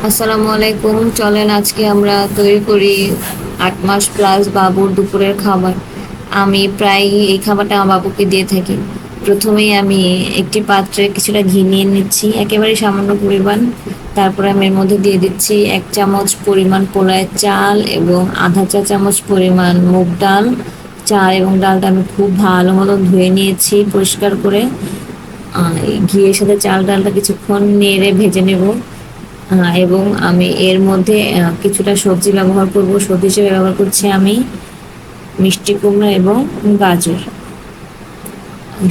আসসালামু আলাইকুম। চলেন আজকে আমরা তৈরি করি 8 মাস প্লাস বাবুর দুপুরের খাবার। আমি প্রায় এই খাবারটা আমার বাবুকে দিয়ে থাকি। প্রথমেই আমি একটি পাত্রে কিছুটা ঘি নিয়ে নিচ্ছি, একেবারে সামান্য পরিমাণ। তারপরে আমি এর মধ্যে দিয়ে দিচ্ছি 1 চামচ পরিমাণ পোলাওয়ের চাল এবং আধা চা চামচ পরিমাণ মুগ ডাল। চাল এবং ডালটা আমি খুব ভালো মতো ধুয়ে নিয়েছি পরিষ্কার করে। এই ঘিয়ের সাথে চাল ডালটা কিছুক্ষণ নেড়ে ভেজে নেব। এবং আমি এর মধ্যে কিছুটা সবজি ব্যবহার করব। সবজি হিসেবে ব্যবহার করছি আমি মিষ্টি কুমড়া এবং গাজর।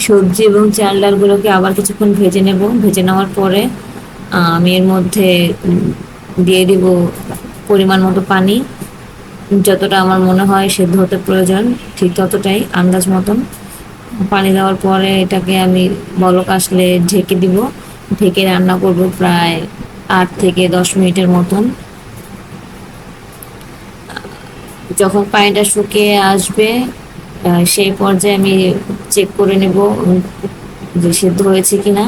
সবজি এবং চাল ডালগুলোকে আবার কিছুক্ষণ ভেজে নেব। ভেজে নেওয়ার পরে আমি এর মধ্যে দিয়ে দিব পরিমাণ মতো পানি। যতটা আমার মনে হয় সেদ্ধ হতে প্রয়োজন ঠিক ততটাই আন্দাজ মতন পানি দেওয়ার পরে এটাকে আমি বলক আসলে ঢেকে দিব। ঢেকে রান্না করব প্রায় 8 থেকে 10 মিনিটের মতন। যখন পানিটা শুকিয়ে আসবে সেই পর্যায়ে আমি চেক করে নেব যে সেদ্ধ হয়েছে কিনা।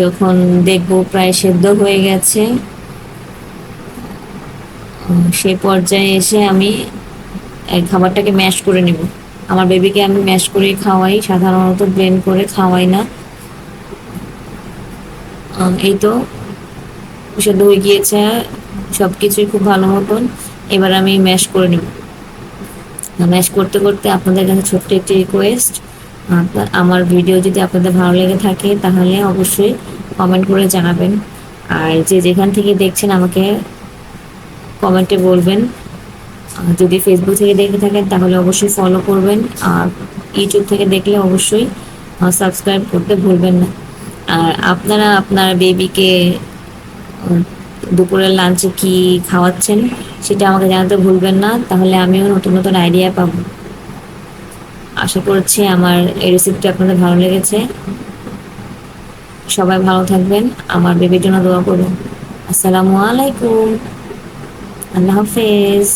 যখন দেখব প্রায় সেদ্ধ হয়ে গেছে, সেই পর্যায়ে এসে আমি এই খাবারটাকে ম্যাশ করে নেব। আমার বেবিকে আমি ম্যাশ করে খাওয়াই, সাধারণত ব্লেন্ড করে খাওয়াই না। এই তো সেদ্ধ হয়ে গিয়েছে সব কিছুই খুব ভালো মতন। এবার আমি ম্যাশ করে নেব। ম্যাশ করতে করতে আপনাদের কাছে ছোট্ট একটি রিকোয়েস্ট, আমার ভিডিও যদি আপনাদের ভালো লেগে থাকে তাহলে অবশ্যই কমেন্ট করে জানাবেন। আর যে যেখান থেকে দেখছেন আমাকে কমেন্টে বলবেন। যদি ফেসবুক থেকে দেখে থাকেন তাহলে অবশ্যই ফলো করবেন। আর ইউটিউব থেকে দেখলে অবশ্যই সাবস্ক্রাইব করতে ভুলবেন না। আর আপনারা আপনার বেবিকে দুপুরের লাঞ্চে কি খাওয়াচ্ছেন সেটা আমাকে জানাতে ভুলবেন না, তাহলে আমিও নতুন নতুন আইডিয়া পাবো। আশা করছি আমার এই রেসিপিটা আপনাদের ভালো লেগেছে। সবাই ভালো থাকবেন, আমার বেবির জন্য দোয়া করুন। আসসালামু আলাইকুম, আল্লাহ হাফেজ।